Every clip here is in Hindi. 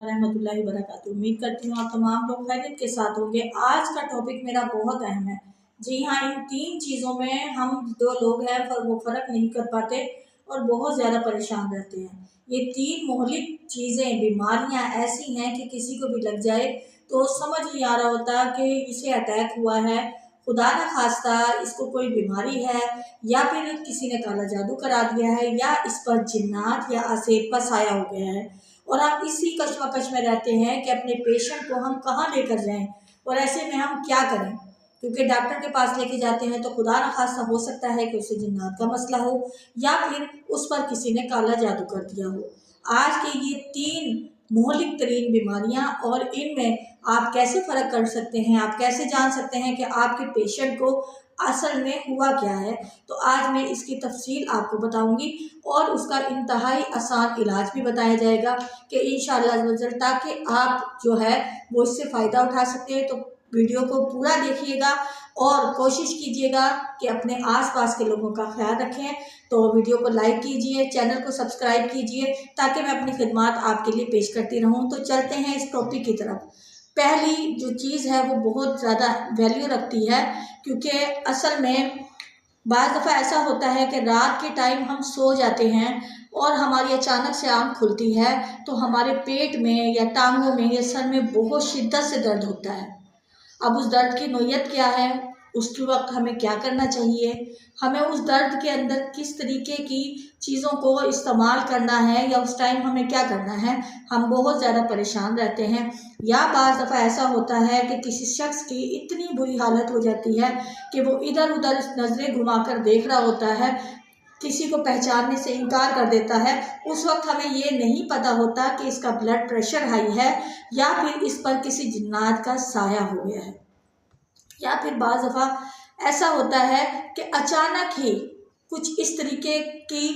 रहमतुल्लाहि वबरकातुहू। उम्मीद करती हूँ आप तमाम लोग खैरियत के साथ होंगे। आज का टॉपिक मेरा बहुत अहम है। जी हाँ, इन 3 चीज़ों में हम जो लोग हैं वो फ़र्क नहीं कर पाते और बहुत ज़्यादा परेशान रहते हैं। ये 3 मोहलिक चीज़ें, बीमारियाँ ऐसी हैं कि किसी को भी लग जाए तो समझ नहीं आ रहा होता कि इसे अटैक हुआ है, खुदा न खास्ता इसको कोई बीमारी है, या फिर किसी ने काला जादू करा दिया है, या इस पर जिन्नात या असेब का साया हो गया है। और आप इसी कश्मकश में रहते हैं कि अपने पेशेंट को हम कहाँ लेकर जाएं और ऐसे में हम क्या करें, क्योंकि डॉक्टर के पास लेके जाते हैं तो खुदा न खास्ता हो सकता है कि उसे जिन्नात का मसला हो या फिर उस पर किसी ने काला जादू कर दिया हो। आज के ये 3 मोहलिक तरीन बीमारियां, और इनमें आप कैसे फ़र्क कर सकते हैं, आप कैसे जान सकते हैं कि आपके पेशेंट को असल में हुआ क्या है, तो आज मैं इसकी तफसील आपको बताऊंगी और उसका इंतहाई आसान इलाज भी बताया जाएगा कि इंशाअल्लाह अज़्ज़वजल, ताकि आप जो है वो इससे फ़ायदा उठा सकते हैं। तो वीडियो को पूरा देखिएगा और कोशिश कीजिएगा कि अपने आसपास के लोगों का ख्याल रखें। तो वीडियो को लाइक कीजिए, चैनल को सब्सक्राइब कीजिए, ताकि मैं अपनी खिदमत आपके लिए पेश करती रहूँ। तो चलते हैं इस टॉपिक की तरफ। पहली जो चीज़ है वो बहुत ज़्यादा वैल्यू रखती है, क्योंकि असल में बाज़ दफ़ा ऐसा होता है कि रात के टाइम हम सो जाते हैं और हमारी अचानक से आँख खुलती है तो हमारे पेट में या टांगों में या सर में बहुत शिद्दत से दर्द होता है। अब उस दर्द की नोयत क्या है, उसके वक्त हमें क्या करना चाहिए, हमें उस दर्द के अंदर किस तरीके की चीज़ों को इस्तेमाल करना है, या उस टाइम हमें क्या करना है, हम बहुत ज़्यादा परेशान रहते हैं। या बाज़ दफ़ा ऐसा होता है कि किसी शख्स की इतनी बुरी हालत हो जाती है कि वो इधर उधर नज़रें घुमाकर देख रहा होता है, किसी को पहचानने से इनकार कर देता है। उस वक्त हमें ये नहीं पता होता कि इसका ब्लड प्रेशर हाई है या फिर इस पर किसी जिन्नात का साया हो गया है। या फिर बाज़ दफ़ा ऐसा होता है कि अचानक ही कुछ इस तरीके की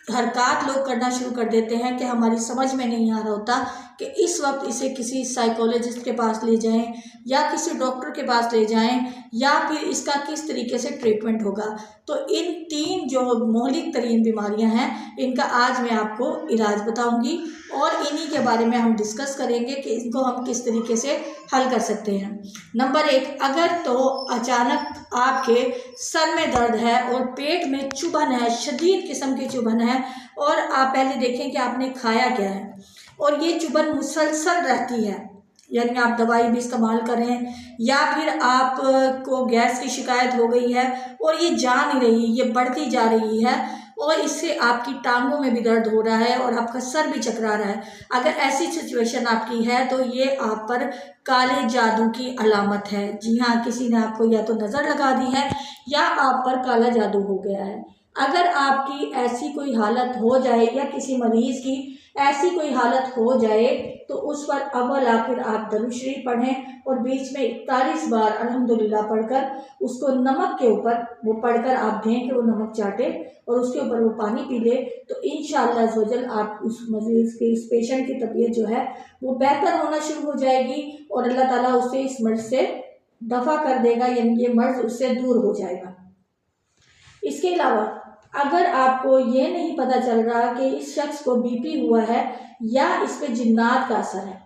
हरकत लोग करना शुरू कर देते हैं कि हमारी समझ में नहीं आ रहा होता कि इस वक्त इसे किसी साइकोलॉजिस्ट के पास ले जाएं या किसी डॉक्टर के पास ले जाएं, या फिर इसका किस तरीके से ट्रीटमेंट होगा। तो इन 3 जो मोहलिक तरीन बीमारियां हैं, इनका आज मैं आपको इलाज बताऊंगी और इन्हीं के बारे में हम डिस्कस करेंगे कि इनको हम किस तरीके से हल कर सकते हैं। नंबर 1, अगर तो अचानक आपके सर में दर्द है और पेट में चुभन है, शदीद किस्म की चुभन है, और आप पहले देखें कि आपने खाया क्या है, और ये चुभन मुसलसल रहती है, यानी आप दवाई भी इस्तेमाल करें या फिर आप को गैस की शिकायत हो गई है और ये जा नहीं रही, ये बढ़ती जा रही है, और इससे आपकी टांगों में भी दर्द हो रहा है और आपका सर भी चकरा रहा है। अगर ऐसी सिचुएशन आपकी है तो ये आप पर काले जादू की अलामत है। जी हाँ, किसी ने आपको या तो नज़र लगा दी है या आप पर काला जादू हो गया है। अगर आपकी ऐसी कोई हालत हो जाए या किसी मरीज़ की ऐसी कोई हालत हो जाए तो उस पर अव्वल आखिर आप दरूद शरीफ पढ़ें और बीच में 41 बार अल्हम्दुलिल्लाह पढ़कर उसको नमक के ऊपर वो पढ़कर आप दें कि वो नमक चाटे और उसके ऊपर वो पानी पी ले, तो इंशाअल्लाह अज़्ज़वजल आप उस मरीज़ के, इस पेशेंट की तबीयत जो है वो बेहतर होना शुरू हो जाएगी और अल्लाह ताला उसे इस मर्ज़ से दफ़ा कर देगा, यानी ये मर्ज़ उससे दूर हो जाएगा। इसके अलावा अगर आपको ये नहीं पता चल रहा कि इस शख्स को बीपी हुआ है या इस पे जिन्नात का असर है,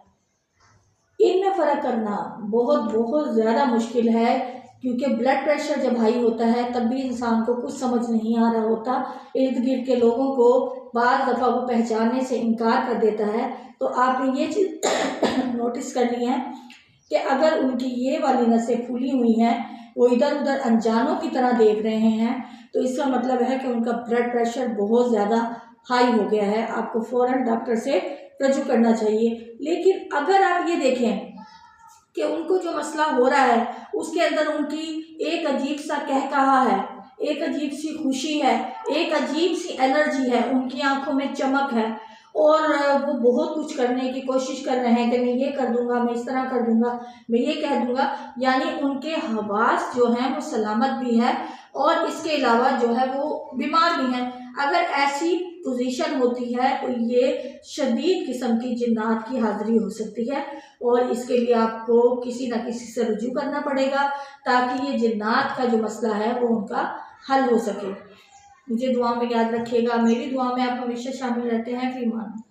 इनमें फ़र्क करना बहुत बहुत ज़्यादा मुश्किल है, क्योंकि ब्लड प्रेशर जब हाई होता है तब भी इंसान को कुछ समझ नहीं आ रहा होता, इर्द गिर्द के लोगों को बाज़ दफ़ा वो पहचानने से इनकार कर देता है। तो आपने ये चीज़ नोटिस करनी है कि अगर उनकी ये वाली नसें फूली हुई हैं, वो इधर उधर अनजानों की तरह देख रहे हैं, तो इसका मतलब है कि उनका ब्लड प्रेशर बहुत ज़्यादा हाई हो गया है, आपको फ़ौरन डॉक्टर से रजू करना चाहिए। लेकिन अगर आप ये देखें कि उनको जो मसला हो रहा है उसके अंदर उनकी एक अजीब सा कहकहा है, एक अजीब सी खुशी है, एक अजीब सी एनर्जी है, उनकी आंखों में चमक है और वो बहुत कुछ करने की कोशिश कर रहे हैं कि मैं ये कर दूंगा, मैं इस तरह कर दूंगा, मैं ये कह दूंगा, यानी उनके हवास जो हैं वो सलामत भी है और इसके अलावा जो है वो बीमार भी हैं। अगर ऐसी पोजीशन होती है तो ये शदीद किस्म की जिन्नात की हाज़िरी हो सकती है और इसके लिए आपको किसी न किसी से रुजू करना पड़ेगा ताकि ये जिन्नात का जो मसला है वो उनका हल हो सके। मुझे दुआ में याद रखिएगा, मेरी दुआ में आप हमेशा शामिल रहते हैं। फीमान।